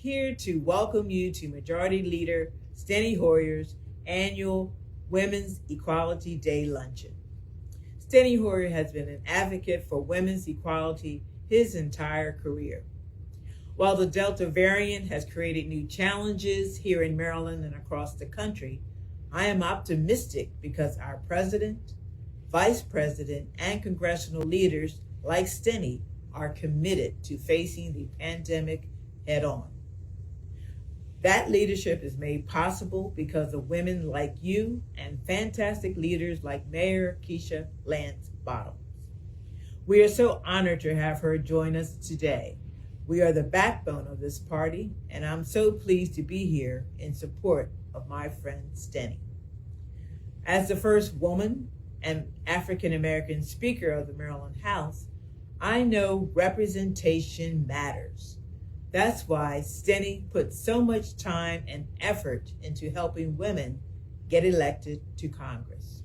here to welcome you to Majority Leader Steny Hoyer's annual Women's Equality Day Luncheon. Steny Hoyer has been an advocate for women's equality his entire career. While the Delta variant has created new challenges here in Maryland and across the country, I am optimistic because our president, vice president, and congressional leaders like Steny are committed to facing the pandemic head on. That leadership is made possible because of women like you and fantastic leaders like Mayor Keisha Lance Bottoms. We are so honored to have her join us today. We are the backbone of this party, and I'm so pleased to be here in support of my friend Steny. As the first woman and African American Speaker of the Maryland House, I know representation matters. That's why Steny put so much time and effort into helping women get elected to Congress.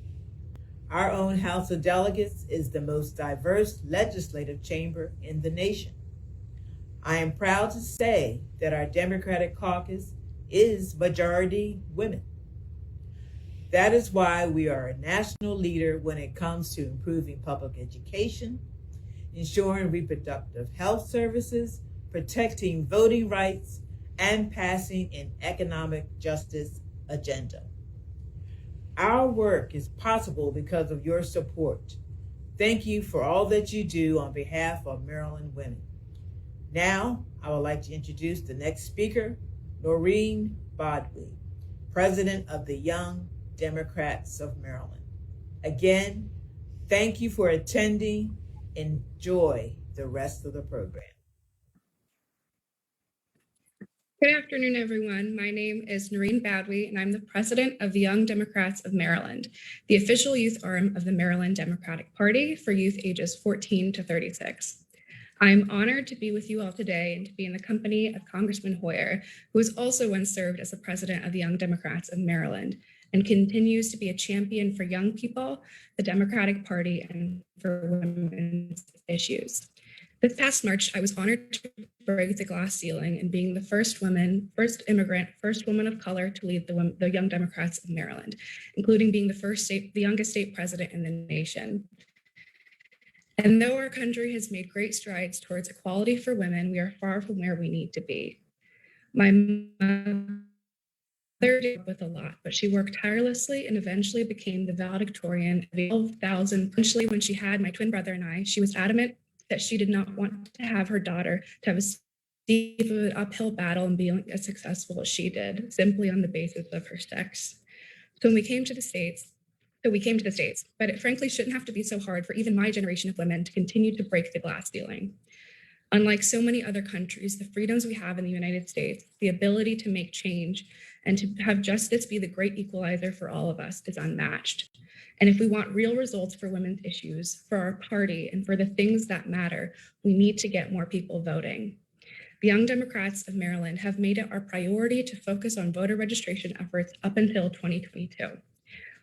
Our own House of Delegates is the most diverse legislative chamber in the nation. I am proud to say that our Democratic caucus is majority women. That is why we are a national leader when it comes to improving public education, ensuring reproductive health services, protecting voting rights, and passing an economic justice agenda. Our work is possible because of your support. Thank you for all that you do on behalf of Maryland women. Now, I would like to introduce the next speaker, Noreen Bodwie, President of the Young Democrats of Maryland. Again, thank you for attending. Enjoy the rest of the program. Good afternoon, everyone. My name is Noreen Bodwie, and I'm the president of the Young Democrats of Maryland, the official youth arm of the Maryland Democratic Party for youth ages 14 to 36. I'm honored to be with you all today and to be in the company of Congressman Hoyer, who has also once served as the president of the Young Democrats of Maryland and continues to be a champion for young people, the Democratic Party, and for women's issues. This past March, I was honored to break the glass ceiling and being the first woman, first immigrant, first woman of color to lead the Young Democrats of Maryland, including being the youngest state president in the nation. And though our country has made great strides towards equality for women, we are far from where we need to be. My mother dealt with a lot, but she worked tirelessly and eventually became the valedictorian of 12,000. Eventually, when she had my twin brother and I, she was adamant that she did not want to have her daughter to have a steep uphill battle and be as successful as she did, simply on the basis of her sex. So when we came to the States, but it frankly shouldn't have to be so hard for even my generation of women to continue to break the glass ceiling. Unlike so many other countries, the freedoms we have in the United States, the ability to make change and to have justice be the great equalizer for all of us is unmatched. And if we want real results for women's issues, for our party, and for the things that matter, we need to get more people voting. The Young Democrats of Maryland have made it our priority to focus on voter registration efforts up until 2022.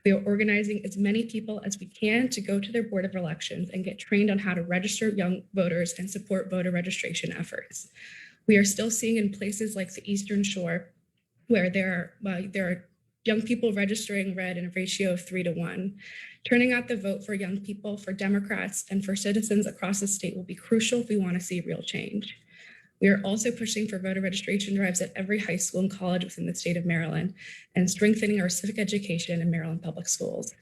We are organizing as many people as we can to go to their board of elections and get trained on how to register young voters and support voter registration efforts. We are still seeing in places like the Eastern Shore where there are young people registering red in a ratio of 3 to 1. Turning out the vote for young people, for Democrats, and for citizens across the state will be crucial if we want to see real change. We are also pushing for voter registration drives at every high school and college within the state of Maryland and strengthening our civic education in Maryland public schools.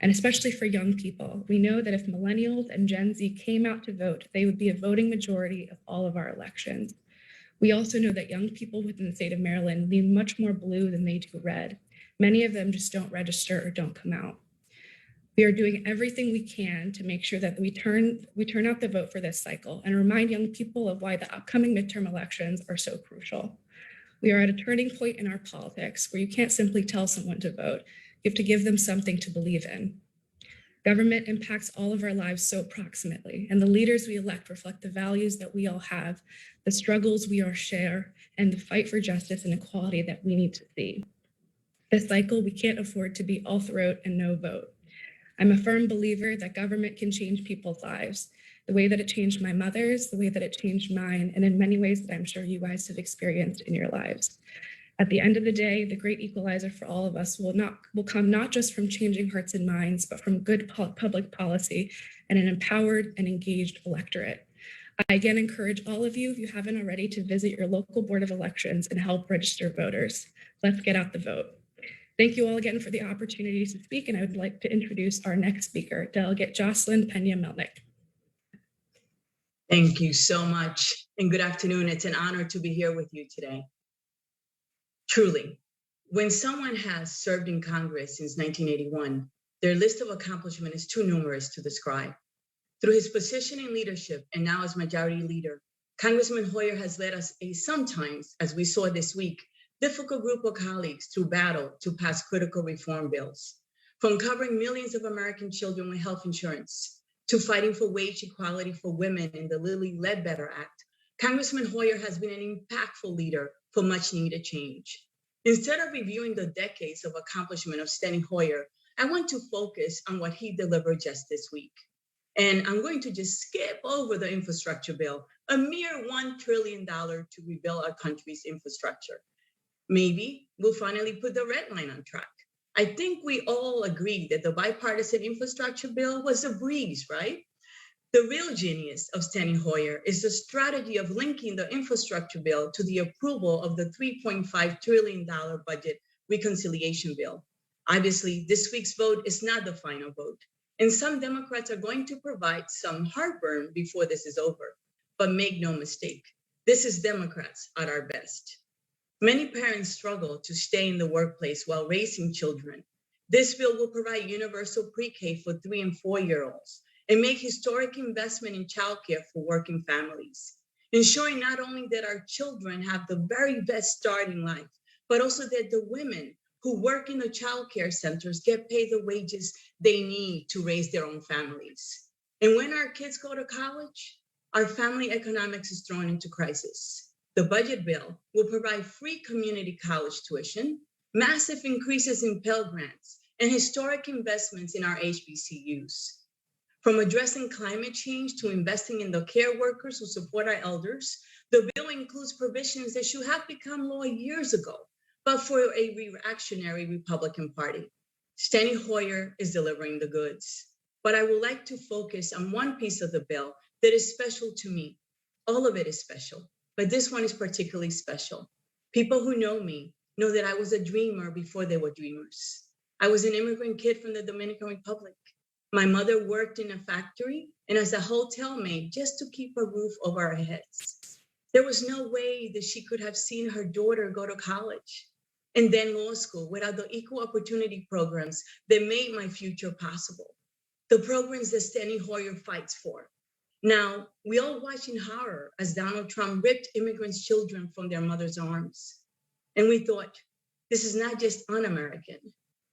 And especially for young people, we know that if millennials and Gen Z came out to vote, they would be a voting majority of all of our elections. We also know that young people within the state of Maryland lean much more blue than they do red. Many of them just don't register or don't come out. We are doing everything we can to make sure that we turn out the vote for this cycle and remind young people of why the upcoming midterm elections are so crucial. We are at a turning point in our politics where you can't simply tell someone to vote. You have to give them something to believe in. Government impacts all of our lives so proximately, and the leaders we elect reflect the values that we all have, the struggles we all share, and the fight for justice and equality that we need to see. This cycle, we can't afford to be all throat and no vote. I'm a firm believer that government can change people's lives. the way that it changed my mother's, the way that it changed mine, and in many ways that I'm sure you guys have experienced in your lives. At the end of the day, the great equalizer for all of us will come not just from changing hearts and minds, but from good public policy and an empowered and engaged electorate. I again encourage all of you, if you haven't already, to visit your local Board of Elections and help register voters. Let's get out the vote. Thank you all again for the opportunity to speak, and I would like to introduce our next speaker, Delegate Jocelyn Pena-Melnick. Thank you so much, and good afternoon. It's an honor to be here with you today. Truly, when someone has served in Congress since 1981, their list of accomplishment is too numerous to describe. Through his position in leadership and now as Majority Leader, Congressman Hoyer has led us sometimes, as we saw this week, difficult group of colleagues through battle to pass critical reform bills. From covering millions of American children with health insurance to fighting for wage equality for women in the Lilly Ledbetter Act, Congressman Hoyer has been an impactful leader for much needed change. Instead of reviewing the decades of accomplishment of Steny Hoyer, I want to focus on what he delivered just this week. And I'm going to just skip over the infrastructure bill, a mere $1 trillion to rebuild our country's infrastructure. Maybe we'll finally put the red line on track. I think we all agree that the bipartisan infrastructure bill was a breeze, right? The real genius of Steny Hoyer is the strategy of linking the infrastructure bill to the approval of the $3.5 trillion budget reconciliation bill. Obviously, this week's vote is not the final vote, and some Democrats are going to provide some heartburn before this is over. But make no mistake, this is Democrats at our best. Many parents struggle to stay in the workplace while raising children. This bill will provide universal pre-K for 3- and 4-year-olds and make historic investment in childcare for working families, ensuring not only that our children have the very best start in life, but also that the women who work in the childcare centers get paid the wages they need to raise their own families. And when our kids go to college, our family economics is thrown into crisis. The budget bill will provide free community college tuition, massive increases in Pell Grants, and historic investments in our HBCUs. From addressing climate change to investing in the care workers who support our elders, the bill includes provisions that should have become law years ago, but for a reactionary Republican Party. Steny Hoyer is delivering the goods. But I would like to focus on one piece of the bill that is special to me. All of it is special, but this one is particularly special. People who know me know that I was a dreamer before they were dreamers. I was an immigrant kid from the Dominican Republic. My mother worked in a factory and as a hotel maid just to keep a roof over our heads. There was no way that she could have seen her daughter go to college and then law school without the equal opportunity programs that made my future possible. The programs that Steny Hoyer fights for. Now, we all watch in horror as Donald Trump ripped immigrants' children from their mother's arms. And we thought, this is not just un-American.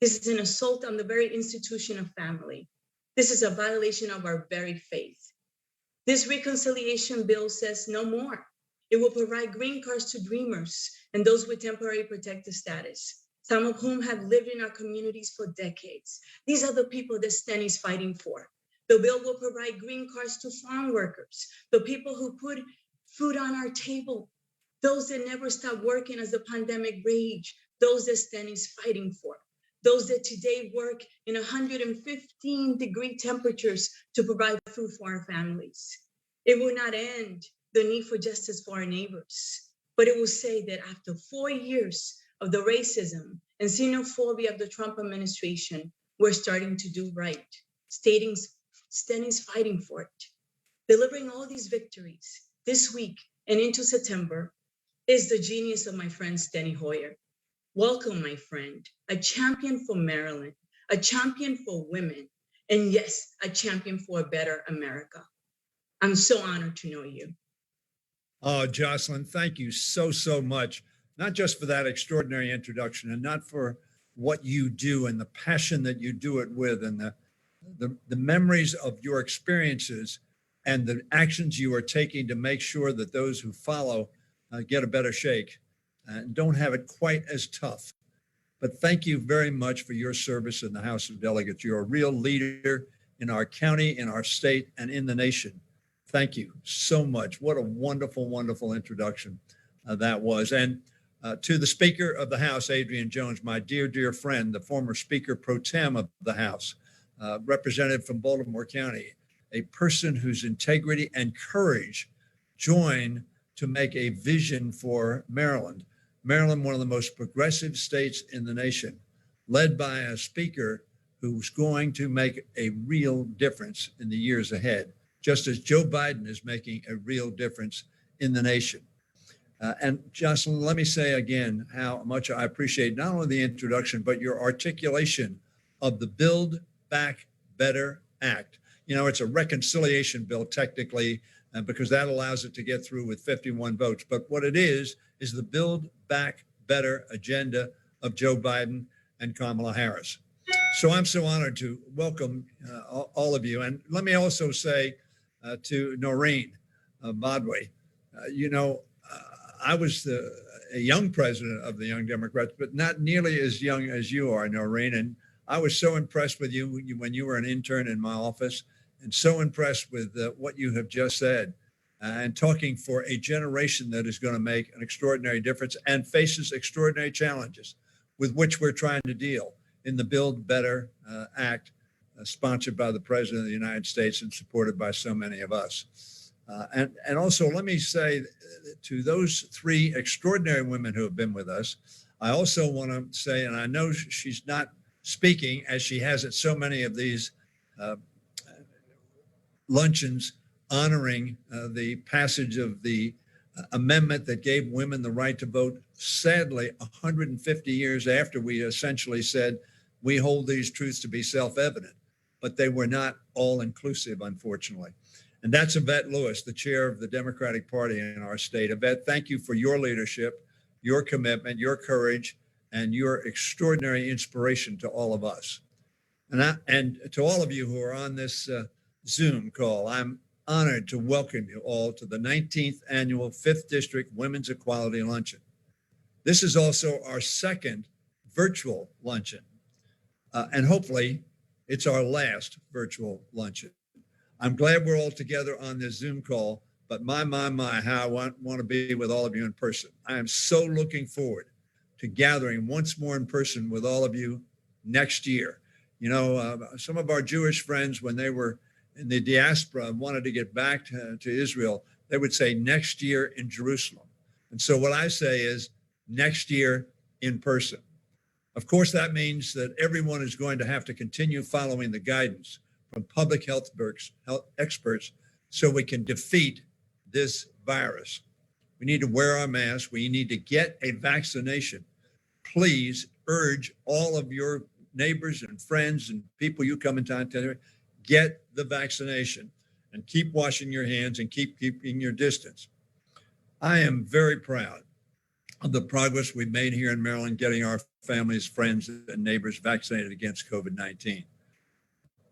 This is an assault on the very institution of family. This is a violation of our very faith. This reconciliation bill says no more. It will provide green cards to dreamers and those with temporary protected status, some of whom have lived in our communities for decades. These are the people that Steny is fighting for. The bill will provide green cards to farm workers, the people who put food on our table, those that never stop working as the pandemic raged, those that Steny is fighting for, those that today work in 115-degree temperatures to provide food for our families. It will not end the need for justice for our neighbors, but it will say that after 4 years of the racism and xenophobia of the Trump administration, we're starting to do right. Steny's fighting for it. Delivering all these victories this week and into September is the genius of my friend Steny Hoyer. Welcome, my friend, a champion for Maryland, a champion for women, and yes, a champion for a better America. I'm so honored to know you. Oh, Jocelyn, thank you so much, not just for that extraordinary introduction and not for what you do and the passion that you do it with and the memories of your experiences and the actions you are taking to make sure that those who follow get a better shake and don't have it quite as tough. But thank you very much for your service in the House of Delegates. You're a real leader in our county, in our state, and in the nation. Thank you so much. What a wonderful, wonderful introduction that was. And to the Speaker of the House, Adrian Jones, my dear, dear friend, the former Speaker pro tem of the House, representative from Baltimore County, a person whose integrity and courage join to make a vision for Maryland. Maryland, one of the most progressive states in the nation, led by a speaker who's going to make a real difference in the years ahead, just as Joe Biden is making a real difference in the nation. And Jocelyn, let me say again how much I appreciate not only the introduction, but your articulation of the Build Back Better Act. You know, it's a reconciliation bill technically, because that allows it to get through with 51 votes. But what it is the Build Back Better agenda of Joe Biden and Kamala Harris. So I'm so honored to welcome all of you. And let me also say to Noreen Bodwie, I was a young president of the Young Democrats, but not nearly as young as you are, Noreen. And I was so impressed with you when you were an intern in my office, and so impressed with what you have just said, and talking for a generation that is going to make an extraordinary difference and faces extraordinary challenges with which we're trying to deal in the Build Better Act, sponsored by the President of the United States and supported by so many of us. And also, let me say to those three extraordinary women who have been with us, I also want to say, and I know she's not speaking as she has at so many of these luncheons honoring the passage of the amendment that gave women the right to vote, sadly, 150 years after we essentially said we hold these truths to be self-evident, but they were not all inclusive, unfortunately. And that's Yvette Lewis, the chair of the Democratic Party in our state. Yvette, thank you for your leadership, your commitment, your courage, and your extraordinary inspiration to all of us. And to all of you who are on this Zoom call, I'm honored to welcome you all to the 19th annual 5th District Women's Equality Luncheon. This is also our second virtual luncheon, and hopefully it's our last virtual luncheon. I'm glad we're all together on this Zoom call, but my, how I want to be with all of you in person. I am so looking forward to gathering once more in person with all of you next year. You know, some of our Jewish friends, when they were in the diaspora and wanted to get back to Israel, they would say next year in Jerusalem. And so what I say is next year in person. Of course, that means that everyone is going to have to continue following the guidance from public health experts so we can defeat this virus. We need to wear our masks. We need to get a vaccination. Please urge all of your neighbors and friends and people you come in contact with, get the vaccination and keep washing your hands and keep keeping your distance. I am very proud of the progress we've made here in Maryland, getting our families, friends, and neighbors vaccinated against COVID-19.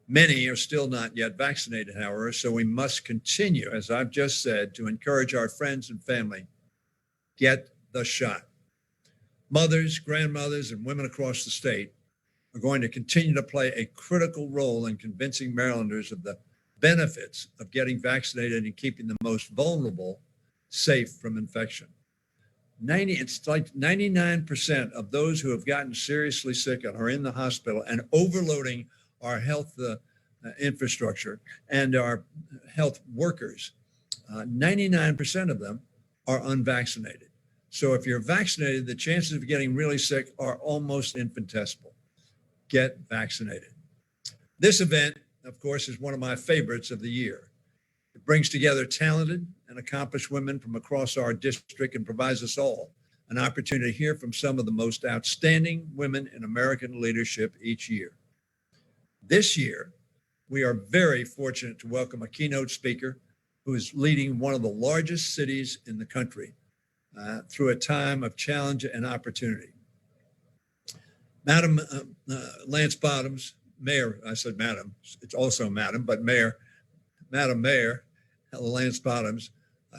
Many are still not yet vaccinated, however, so we must continue, as I've just said, to encourage our friends and family, get the shot. Mothers, grandmothers, and women across the state are going to continue to play a critical role in convincing Marylanders of the benefits of getting vaccinated and keeping the most vulnerable safe from infection. It's like 99% of those who have gotten seriously sick and are in the hospital and overloading our health infrastructure and our health workers, 99% of them are unvaccinated. So if you're vaccinated, the chances of getting really sick are almost infinitesimal. Get vaccinated. This event, of course, is one of my favorites of the year. It brings together talented and accomplished women from across our district and provides us all an opportunity to hear from some of the most outstanding women in American leadership each year. This year, we are very fortunate to welcome a keynote speaker who is leading one of the largest cities in the country through a time of challenge and opportunity. Madam Lance Bottoms, Mayor, I said Madam, it's also Madam, but Mayor, Madam Mayor Lance Bottoms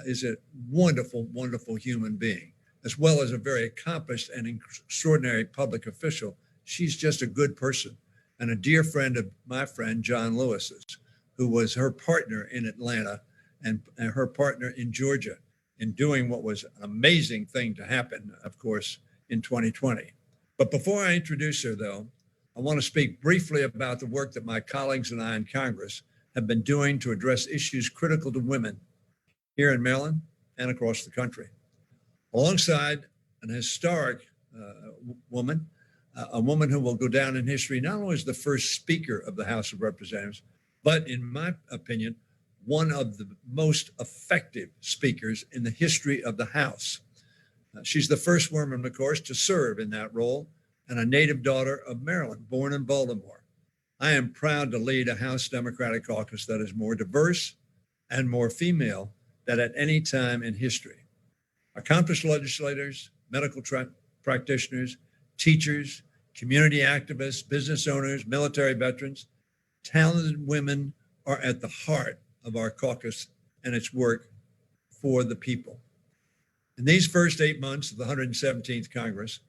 is a wonderful, wonderful human being, as well as a very accomplished and extraordinary public official. She's just a good person and a dear friend of my friend, John Lewis's, who was her partner in Atlanta and her partner in Georgia in doing what was an amazing thing to happen, of course, in 2020. But before I introduce her, though, I want to speak briefly about the work that my colleagues and I in Congress have been doing to address issues critical to women here in Maryland and across the country. Alongside an historic woman, a woman who will go down in history not only as the first Speaker of the House of Representatives, but in my opinion, one of the most effective speakers in the history of the House. She's the first woman, of course, to serve in that role, and a native daughter of Maryland, born in Baltimore. I am proud to lead a House Democratic caucus that is more diverse and more female than at any time in history. Accomplished legislators, medical practitioners, teachers, community activists, business owners, military veterans, talented women are at the heart of our caucus and its work for the people. In these first 8 months of the 117th Congress,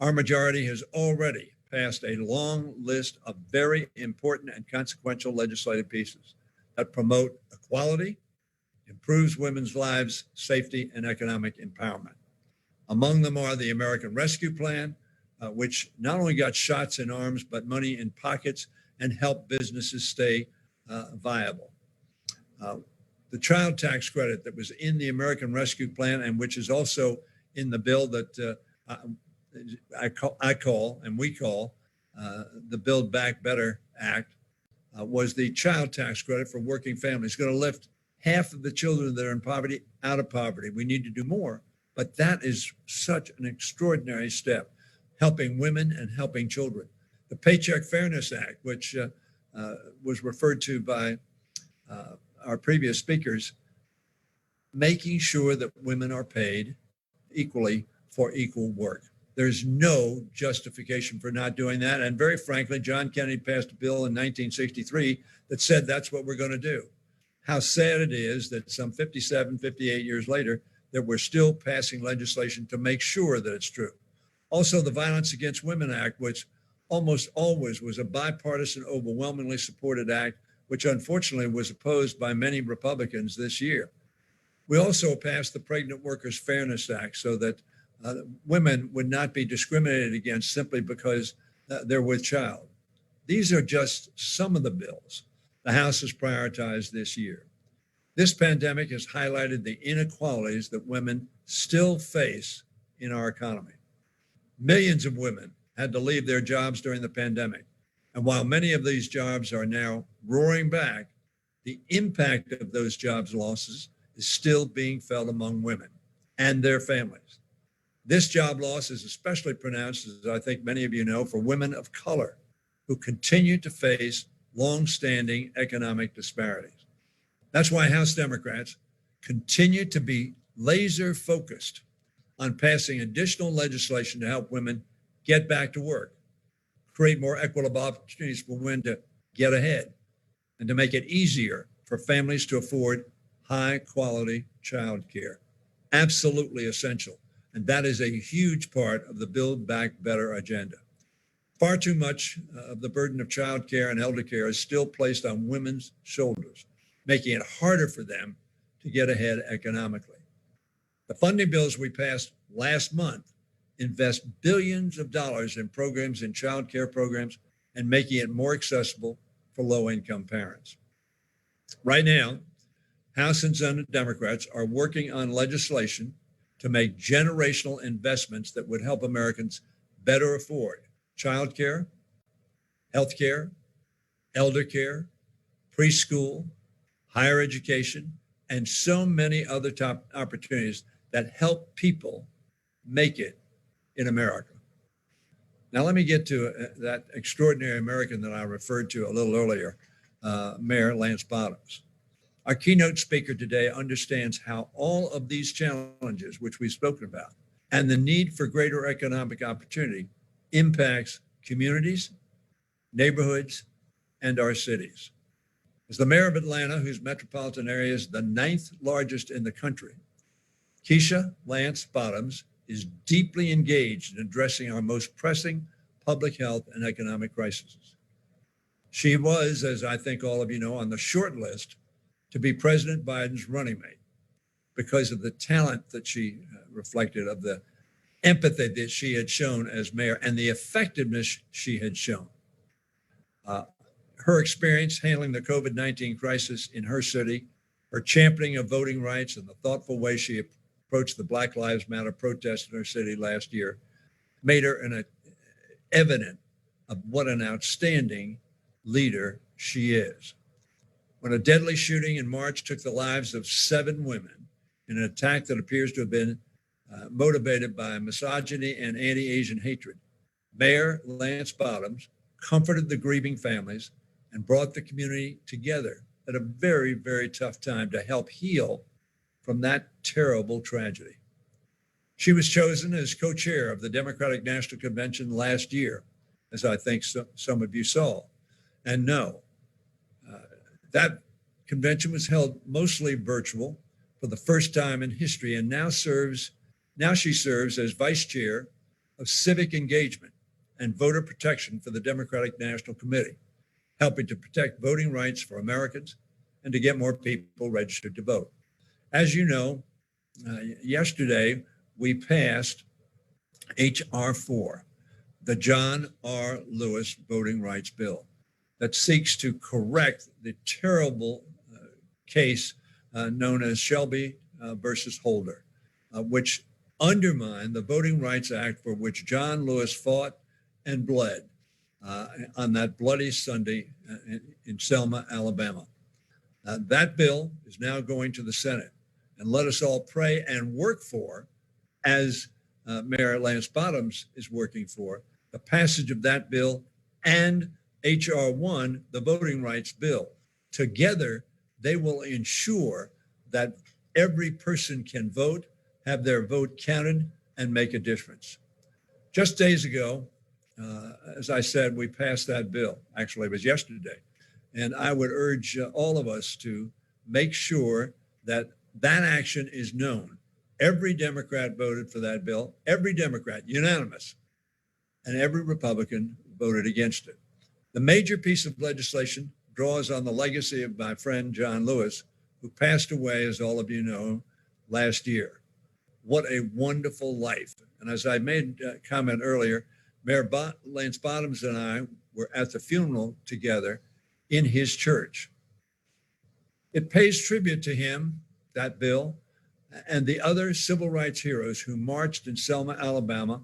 our majority has already passed a long list of very important and consequential legislative pieces that promote equality, improves women's lives, safety, and economic empowerment. Among them are the American Rescue Plan, which not only got shots in arms, but money in pockets and helped businesses stay viable. The child tax credit that was in the American Rescue Plan and which is also in the bill that I call the Build Back Better Act, was the child tax credit for working families. It's going to lift half of the children that are in poverty out of poverty. We need to do more, but that is such an extraordinary step, helping women and helping children. The Paycheck Fairness Act, which was referred to by our previous speakers, making sure that women are paid equally for equal work. There's no justification for not doing that. And very frankly, John Kennedy passed a bill in 1963 that said that's what we're going to do. How sad it is that some 57, 58 years later, that we're still passing legislation to make sure that it's true. Also, the Violence Against Women Act, which almost always was a bipartisan, overwhelmingly supported act, which unfortunately was opposed by many Republicans this year. We also passed the Pregnant Workers Fairness Act so that women would not be discriminated against simply because they're with child. These are just some of the bills the House has prioritized this year. This pandemic has highlighted the inequalities that women still face in our economy. Millions of women had to leave their jobs during the pandemic. And while many of these jobs are now roaring back, the impact of those jobs losses is still being felt among women and their families. This job loss is especially pronounced, as I think many of you know, for women of color who continue to face long-standing economic disparities. That's why House Democrats continue to be laser focused on passing additional legislation to help women get back to work, create more equitable opportunities for women to get ahead, and to make it easier for families to afford high quality child care. Absolutely essential. And that is a huge part of the Build Back Better agenda. Far too much of the burden of child care and elder care is still placed on women's shoulders, making it harder for them to get ahead economically. The funding bills we passed last month invest billions of dollars in programs in child care programs and making it more accessible for low-income parents. Right now, House and Senate Democrats are working on legislation to make generational investments that would help Americans better afford child care, health care, elder care, preschool, higher education, and so many other top opportunities that help people make it in America. Now, let me get to that extraordinary American that I referred to a little earlier, Mayor Lance Bottoms. Our keynote speaker today understands how all of these challenges, which we've spoken about, and the need for greater economic opportunity impacts communities, neighborhoods, and our cities. As the mayor of Atlanta, whose metropolitan area is the 9th largest in the country, Keisha Lance Bottoms is deeply engaged in addressing our most pressing public health and economic crises. She was, as I think all of you know, on the short list to be President Biden's running mate because of the talent that she reflected, of the empathy that she had shown as mayor, and the effectiveness she had shown. Her experience handling the COVID-19 crisis in her city, her championing of voting rights, and the thoughtful way she approached the Black Lives Matter protests in her city last year made her an evident of what an outstanding leader she is. When a deadly shooting in March took the lives of 7 women in an attack that appears to have been motivated by misogyny and anti-Asian hatred, Mayor Lance Bottoms comforted the grieving families and brought the community together at a very, very tough time to help heal from that terrible tragedy. She was chosen as co-chair of the Democratic National Convention last year, as I think some of you saw and know. That convention was held mostly virtual for the first time in history, and now she serves as vice chair of civic engagement and voter protection for the Democratic National Committee, helping to protect voting rights for Americans and to get more people registered to vote. As you know, yesterday we passed H.R. 4, the John R. Lewis Voting Rights Bill, that seeks to correct the terrible case known as Shelby versus Holder, which undermined the Voting Rights Act for which John Lewis fought and bled on that bloody Sunday in Selma, Alabama. That bill is now going to the Senate, and let us all pray and work for, as Mayor Lance Bottoms is working for, the passage of that bill and H.R. 1, the Voting Rights Bill. Together, they will ensure that every person can vote, have their vote counted, and make a difference. Just days ago, as I said, we passed that bill. Actually, it was yesterday. And I would urge all of us to make sure that that action is known. Every Democrat voted for that bill, every Democrat, unanimous, and every Republican voted against it. The major piece of legislation draws on the legacy of my friend John Lewis, who passed away, as all of you know, last year. What a wonderful life. And as I made a comment earlier, Mayor Lance Bottoms and I were at the funeral together in his church. It pays tribute to him, that bill, and the other civil rights heroes who marched in Selma, Alabama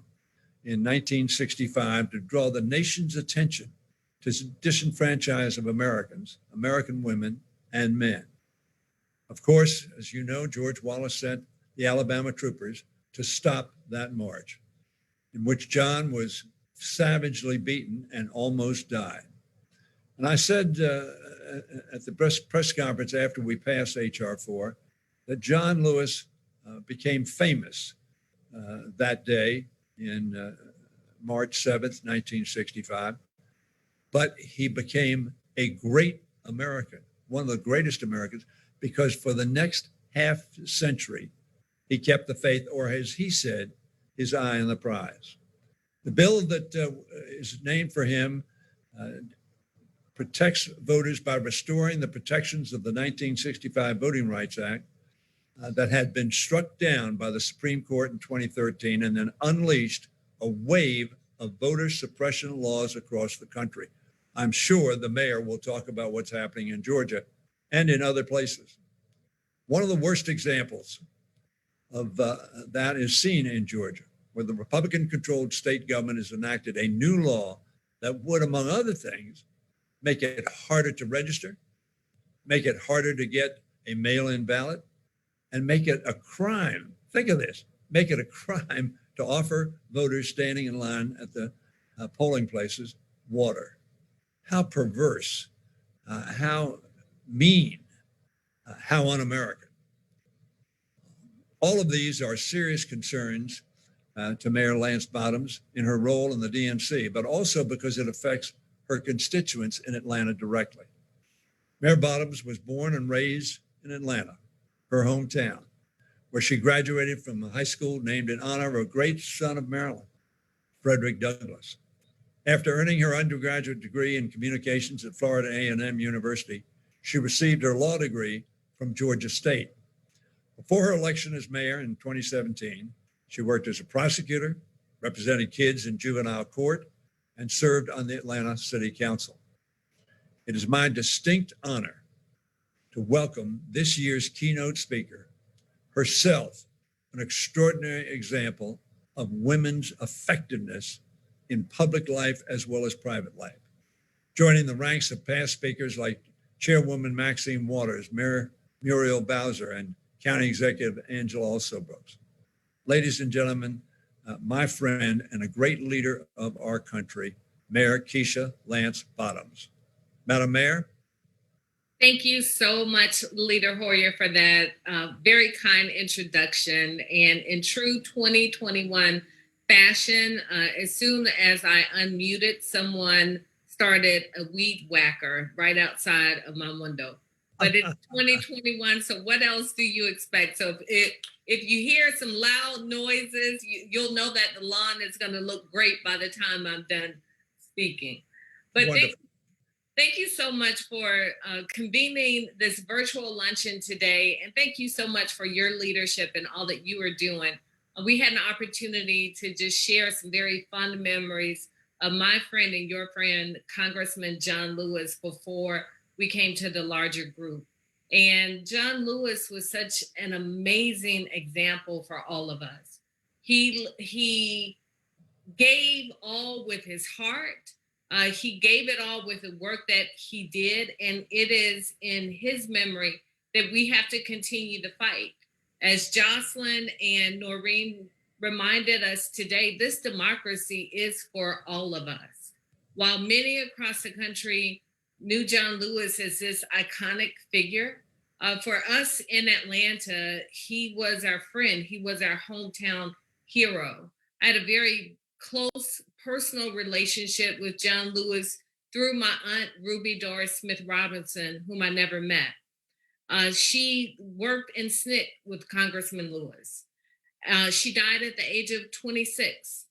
in 1965 to draw the nation's attention to disenfranchise of Americans, American women and men. Of course, as you know, George Wallace sent the Alabama troopers to stop that march, in which John was savagely beaten and almost died. And I said at the press conference after we passed H.R. 4 that John Lewis became famous that day in March 7th, 1965. But he became a great American, one of the greatest Americans, because for the next half century, he kept the faith, or as he said, his eye on the prize. The bill that is named for him protects voters by restoring the protections of the 1965 Voting Rights Act that had been struck down by the Supreme Court in 2013 and then unleashed a wave of voter suppression laws across the country. I'm sure the mayor will talk about what's happening in Georgia and in other places. One of the worst examples of that is seen in Georgia, where the Republican-controlled state government has enacted a new law that would, among other things, make it harder to register, make it harder to get a mail-in ballot, and make it a crime. Think of this, make it a crime to offer voters standing in line at the polling places water. How perverse, how mean, how un-American. All of these are serious concerns to Mayor Lance Bottoms in her role in the DNC, but also because it affects her constituents in Atlanta directly. Mayor Bottoms was born and raised in Atlanta, her hometown, where she graduated from a high school named in honor of a great son of Maryland, Frederick Douglass. After earning her undergraduate degree in communications at Florida A&M University, she received her law degree from Georgia State. Before her election as mayor in 2017, she worked as a prosecutor, represented kids in juvenile court, and served on the Atlanta City Council. It is my distinct honor to welcome this year's keynote speaker, herself an extraordinary example of women's effectiveness in public life as well as private life, joining the ranks of past speakers like Chairwoman Maxine Waters, Mayor Muriel Bowser, and County Executive Angela Alsobrooks. Ladies and gentlemen, my friend and a great leader of our country, Mayor Keisha Lance Bottoms. Madam Mayor. Thank you so much, Leader Hoyer, for that very kind introduction. And in true 2021 fashion, as soon as I unmuted, someone started a weed whacker right outside of my window. But it's 2021, so what else do you expect? So if you hear some loud noises, you'll know that the lawn is going to look great by the time I'm done speaking. But thank you so much for convening this virtual luncheon today. And thank you so much for your leadership and all that you are doing. We had an opportunity to just share some very fond memories of my friend and your friend, Congressman John Lewis, before we came to the larger group. And John Lewis was such an amazing example for all of us. He gave all with his heart. He gave it all with the work that he did. And it is in his memory that we have to continue to fight. As Jocelyn and Noreen reminded us today, this democracy is for all of us. While many across the country knew John Lewis as this iconic figure, for us in Atlanta, he was our friend. He was our hometown hero. I had a very close personal relationship with John Lewis through my aunt, Ruby Doris Smith Robinson, whom I never met. She worked in SNCC with Congressman Lewis. She died at the age of 26.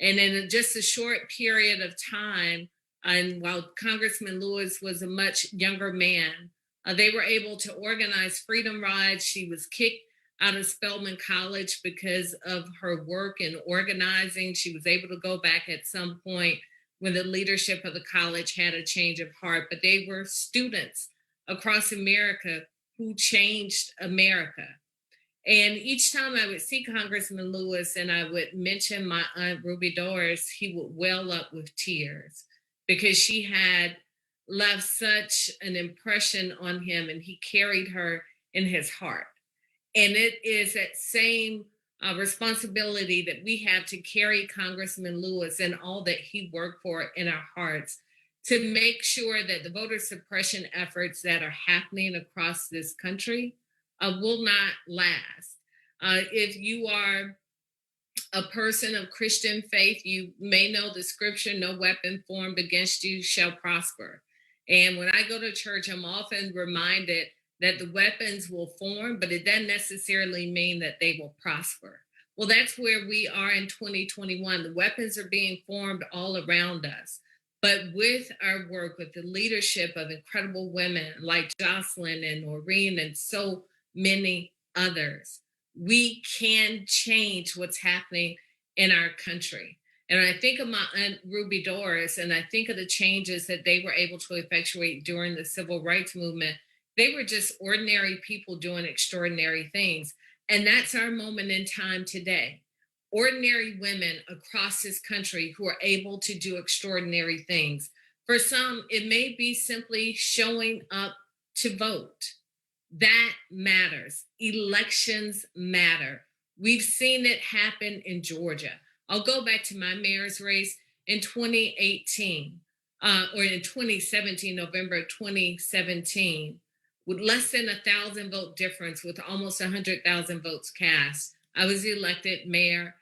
And in just a short period of time, and while Congressman Lewis was a much younger man, they were able to organize freedom rides. She was kicked out of Spelman College because of her work in organizing. She was able to go back at some point when the leadership of the college had a change of heart, but they were students across America who changed America. And each time I would see Congressman Lewis and I would mention my aunt Ruby Doris, he would well up with tears because she had left such an impression on him and he carried her in his heart. And it is that same responsibility that we have to carry Congressman Lewis and all that he worked for in our hearts to make sure that the voter suppression efforts that are happening across this country will not last. If you are a person of Christian faith, you may know the scripture, no weapon formed against you shall prosper. And when I go to church, I'm often reminded that the weapons will form, but it doesn't necessarily mean that they will prosper. Well, that's where we are in 2021. The weapons are being formed all around us. But with our work, with the leadership of incredible women like Jocelyn and Noreen and so many others, we can change what's happening in our country. And I think of my aunt Ruby Doris, and I think of the changes that they were able to effectuate during the civil rights movement. They were just ordinary people doing extraordinary things. And that's our moment in time today. Ordinary women across this country who are able to do extraordinary things. For some, it may be simply showing up to vote. That matters. Elections matter. We've seen it happen in Georgia. I'll go back to my mayor's race in 2018, or in 2017, November 2017, with less than 1,000 vote difference, with almost 100,000 votes cast. I was elected mayor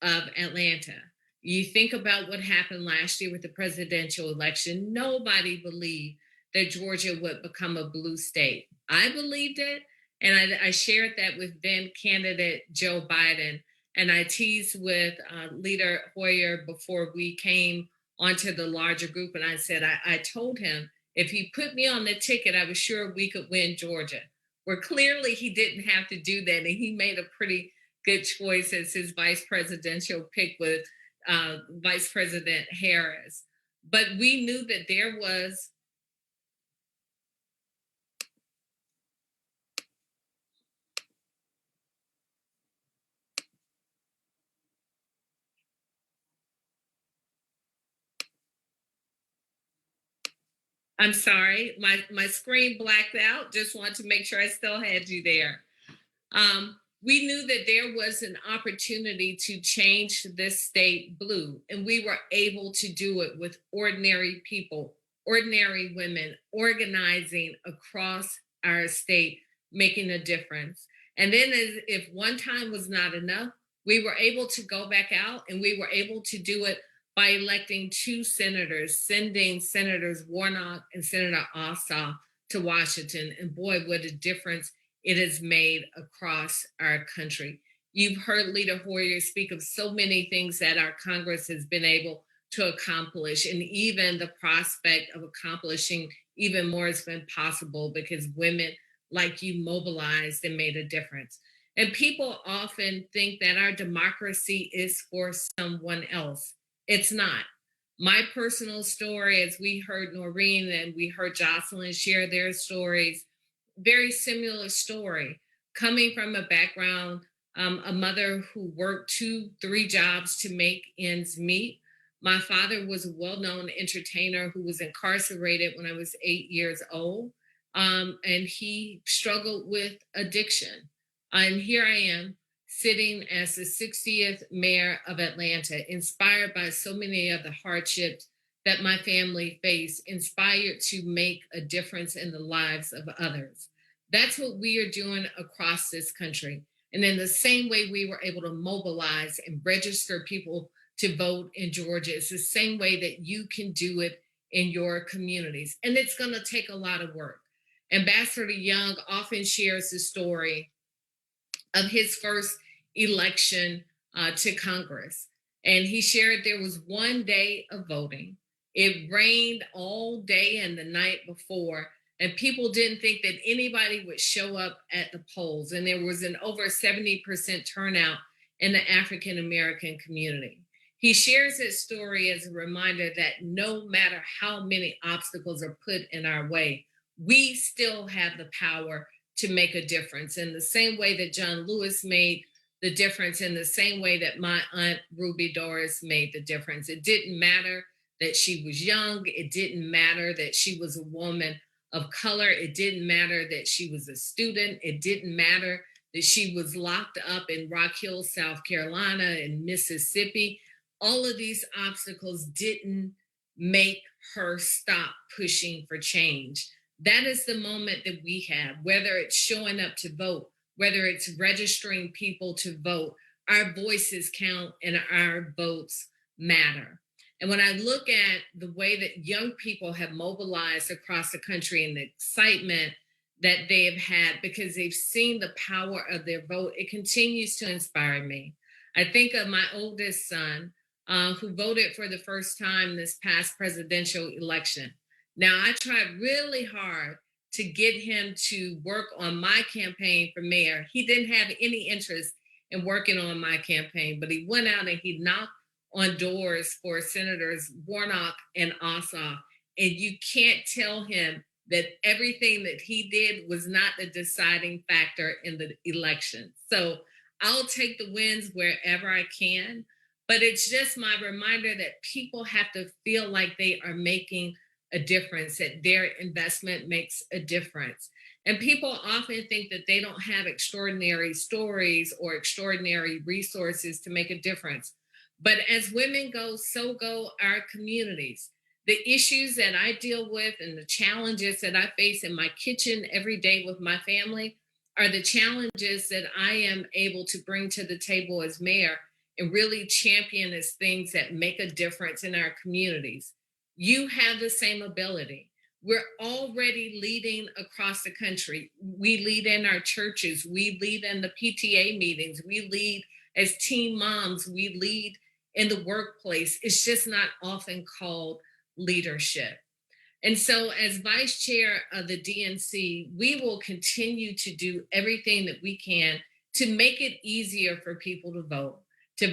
of Atlanta. You think about what happened last year with the presidential election. Nobody believed that Georgia would become a blue state. I believed it, and I shared that with then candidate Joe Biden. And I teased with Leader Hoyer before we came onto the larger group. And I said, I told him, if he put me on the ticket, I was sure we could win Georgia. where clearly he didn't have to do that. And he made a pretty good choice as his vice presidential pick with Vice President Harris. But we knew that there was I'm sorry, my screen blacked out. Just want to make sure I still had you there. We knew that there was an opportunity to change this state blue, and we were able to do it with ordinary people, ordinary women organizing across our state, making a difference. And then if one time was not enough, we were able to go back out and we were able to do it by electing 2 senators, sending Senators Warnock and Senator Ossoff to Washington. And boy, what a difference it has made across our country. You've heard Leader Hoyer speak of so many things that our Congress has been able to accomplish, and even the prospect of accomplishing even more has been possible because women like you mobilized and made a difference. And people often think that our democracy is for someone else. It's not. My personal story, as we heard Noreen and we heard Jocelyn share their stories, very similar story, coming from a background, a mother who worked 2-3 jobs to make ends meet. My father was a well-known entertainer who was incarcerated when I was 8 years old, and he struggled with addiction. And here I am, sitting as the 60th mayor of Atlanta, inspired by so many of the hardships that my family faced, inspired to make a difference in the lives of others. That's what we are doing across this country. And in the same way we were able to mobilize and register people to vote in Georgia, it's the same way that you can do it in your communities. And it's going to take a lot of work. Ambassador Young often shares the story of his first election to Congress. And he shared there was one day of voting. It rained all day and the night before, and people didn't think that anybody would show up at the polls. And there was an over 70% turnout in the African American community. He shares his story as a reminder that no matter how many obstacles are put in our way, we still have the power to make a difference. In the same way that John Lewis made the difference, in the same way that my Aunt Ruby Doris made the difference. It didn't matter that she was young. It didn't matter that she was a woman of color. It didn't matter that she was a student. It didn't matter that she was locked up in Rock Hill, South Carolina, and Mississippi. All of these obstacles didn't make her stop pushing for change. That is the moment that we have, whether it's showing up to vote, whether it's registering people to vote, our voices count and our votes matter. And when I look at the way that young people have mobilized across the country and the excitement that they have had because they've seen the power of their vote, it continues to inspire me. I think of my oldest son who voted for the first time this past presidential election. Now, I tried really hard to get him to work on my campaign for mayor. He didn't have any interest in working on my campaign, but he went out and he knocked on doors for Senators Warnock and Ossoff. And you can't tell him that everything that he did was not the deciding factor in the election. So I'll take the wins wherever I can, but it's just my reminder that people have to feel like they are making a difference, that their investment makes a difference. And people often think that they don't have extraordinary stories or extraordinary resources to make a difference. But as women go, so go our communities. The issues that I deal with and the challenges that I face in my kitchen every day with my family are the challenges that I am able to bring to the table as mayor and really champion as things that make a difference in our communities. You have the same ability. We're already leading across the country. We lead in our churches. We lead in the PTA meetings. We lead as teen moms. We lead in the workplace. It's just not often called leadership. And so, as vice chair of the DNC, we will continue to do everything that we can to make it easier for people to vote, to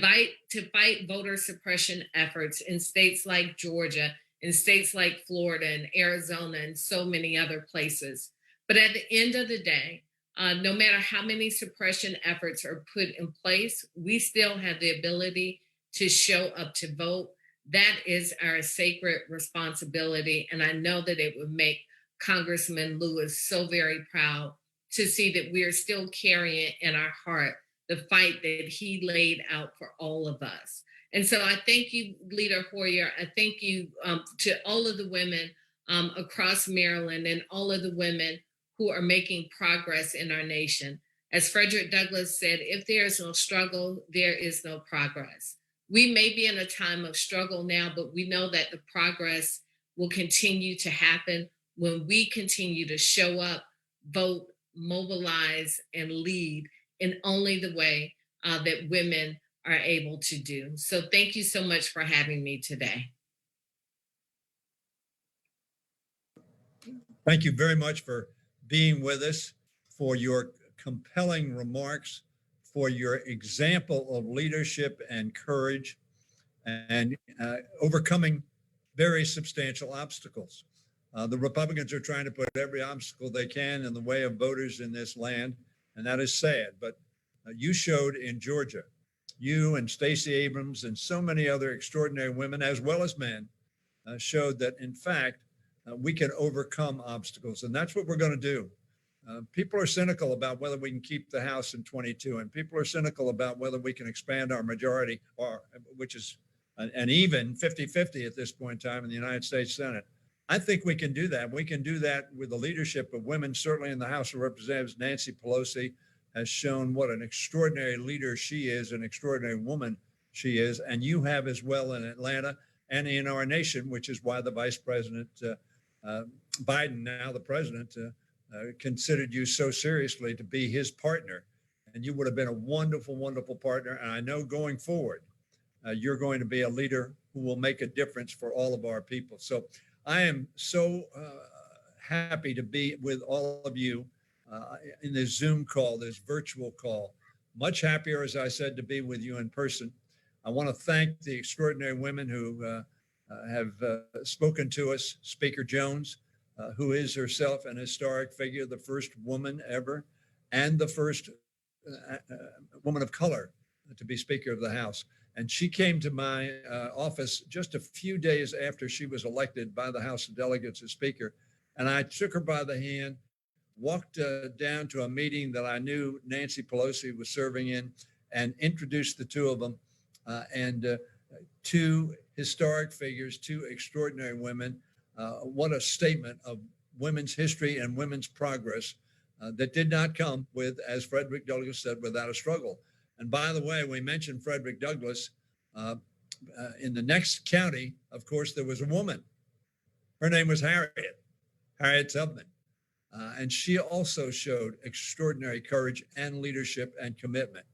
fight voter suppression efforts in states like Georgia, in states like Florida and Arizona, and so many other places. But at the end of the day, no matter how many suppression efforts are put in place, we still have the ability to show up to vote. That is our sacred responsibility. And I know that it would make Congressman Lewis so very proud to see that we are still carrying in our heart the fight that he laid out for all of us. And so I thank you, Leader Hoyer. I thank you to all of the women across Maryland and all of the women who are making progress in our nation. As Frederick Douglass said, if there is no struggle, there is no progress. We may be in a time of struggle now, but we know that the progress will continue to happen when we continue to show up, vote, mobilize, and lead in only the way that women are able to do. So thank you so much for having me today. Thank you very much for being with us, for your compelling remarks, for your example of leadership and courage, and overcoming very substantial obstacles. The Republicans are trying to put every obstacle they can in the way of voters in this land, and that is sad. But you showed in Georgia, you and Stacey Abrams and so many other extraordinary women, as well as men, showed that, in fact, we can overcome obstacles. And that's what we're going to do. People are cynical about whether we can keep the House in 22, and people are cynical about whether we can expand our majority, or which is an even 50-50 at this point in time in the United States Senate. I think we can do that. We can do that with the leadership of women, certainly in the House of Representatives. Nancy Pelosi has shown what an extraordinary leader she is, an extraordinary woman she is, and you have as well in Atlanta and in our nation, which is why the Vice President Biden, now the president, considered you so seriously to be his partner. And you would have been a wonderful, wonderful partner. And I know going forward, you're going to be a leader who will make a difference for all of our people. So I am so happy to be with all of you in this Zoom call, this virtual call. Much happier, as I said, to be with you in person. I want to thank the extraordinary women who have spoken to us. Speaker Jones, who is herself an historic figure, the first woman ever, and the first woman of color to be Speaker of the House. And she came to my office just a few days after she was elected by the House of Delegates as Speaker. And I took her by the hand, walked down to a meeting that I knew Nancy Pelosi was serving in, and introduced the two of them. Two historic figures, two extraordinary women. What a statement of women's history and women's progress that did not come with, as Frederick Douglass said, without a struggle. And by the way, we mentioned Frederick Douglass. In the next county, of course, there was a woman. Her name was Harriet Tubman. And she also showed extraordinary courage and leadership and commitment.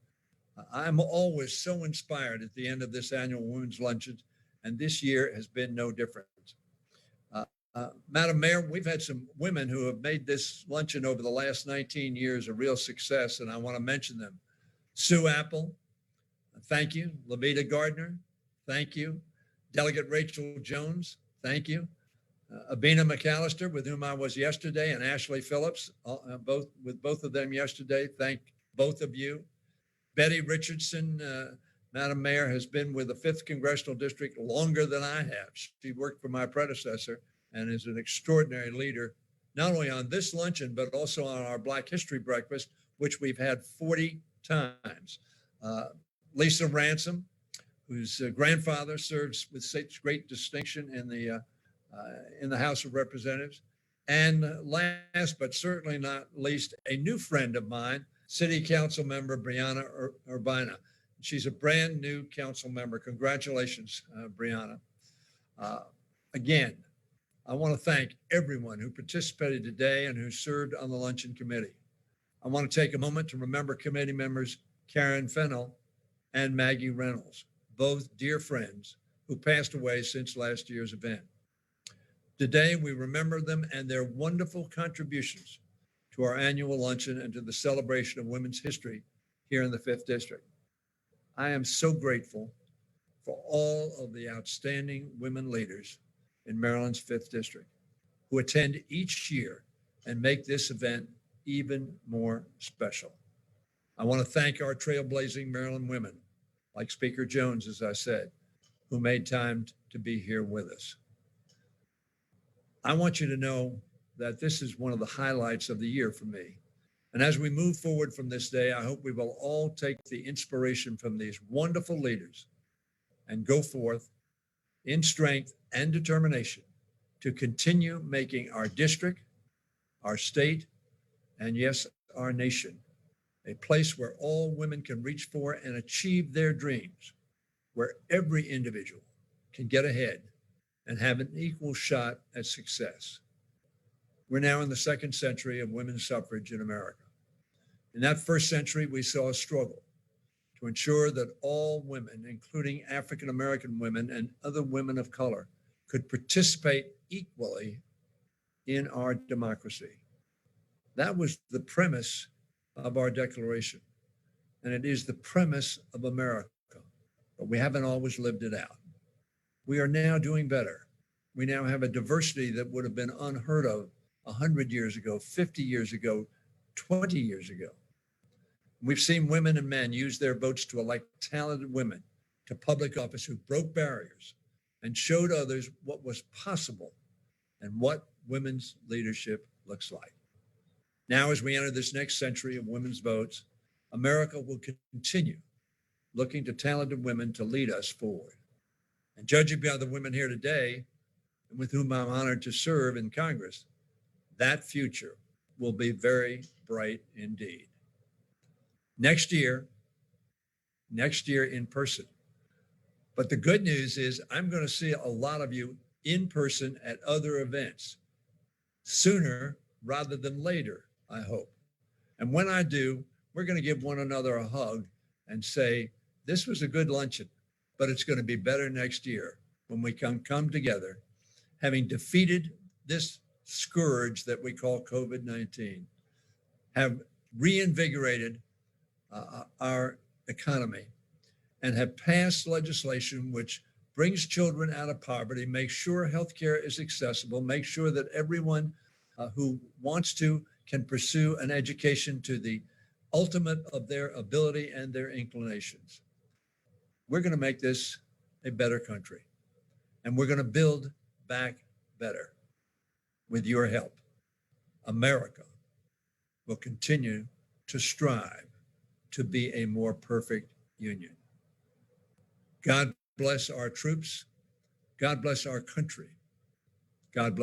I'm always so inspired at the end of this annual Women's Luncheon, and this year has been no different. Madam Mayor, we've had some women who have made this luncheon over the last 19 years a real success, and I want to mention them. Sue Apple, thank you. Levita Gardner, thank you. Delegate Rachel Jones, thank you. Abina McAllister, with whom I was yesterday, and Ashley Phillips, both of them yesterday. Thank both of you. Betty Richardson, Madam Mayor, has been with the 5th Congressional District longer than I have. She worked for my predecessor and is an extraordinary leader, not only on this luncheon, but also on our Black History Breakfast, which we've had 40 times. Lisa Ransom, whose grandfather serves with such great distinction in the House of Representatives. And last, but certainly not least, a new friend of mine, City Council Member Brianna Urbina. She's a brand new council member. Congratulations, Brianna. Again, I want to thank everyone who participated today and who served on the Luncheon Committee. I want to take a moment to remember committee members Karen Fennell and Maggie Reynolds, both dear friends who passed away since last year's event. Today, we remember them and their wonderful contributions to our annual luncheon and to the celebration of women's history here in the 5th District. I am so grateful for all of the outstanding women leaders in Maryland's 5th District who attend each year and make this event even more special. I want to thank our trailblazing Maryland women, like Speaker Jones, as I said, who made time to be here with us. I want you to know that this is one of the highlights of the year for me. And as we move forward from this day, I hope we will all take the inspiration from these wonderful leaders and go forth in strength and determination to continue making our district, our state, and yes, our nation a place where all women can reach for and achieve their dreams, where every individual can get ahead and have an equal shot at success. We're now in the 2nd century of women's suffrage in America. In that 1st century, we saw a struggle to ensure that all women, including African American women and other women of color, could participate equally in our democracy. That was the premise of our Declaration, and it is the premise of America, but we haven't always lived it out. We are now doing better. We now have a diversity that would have been unheard of 100 years ago, 50 years ago, 20 years ago. We've seen women and men use their votes to elect talented women to public office who broke barriers and showed others what was possible and what women's leadership looks like. Now, as we enter this next century of women's votes, America will continue looking to talented women to lead us forward. And judging by the women here today, and with whom I'm honored to serve in Congress, that future will be very bright indeed. Next year in person. But the good news is I'm going to see a lot of you in person at other events sooner rather than later, I hope. And when I do, we're going to give one another a hug and say, this was a good luncheon, but it's going to be better next year when we can come together, having defeated this scourge that we call COVID-19, have reinvigorated our economy, and have passed legislation which brings children out of poverty, makes sure healthcare is accessible, makes sure that everyone who wants to can pursue an education to the ultimate of their ability and their inclinations. We're going to make this a better country, and we're going to build back better with your help. America will continue to strive to be a more perfect union. God bless our troops. God bless our country. God bless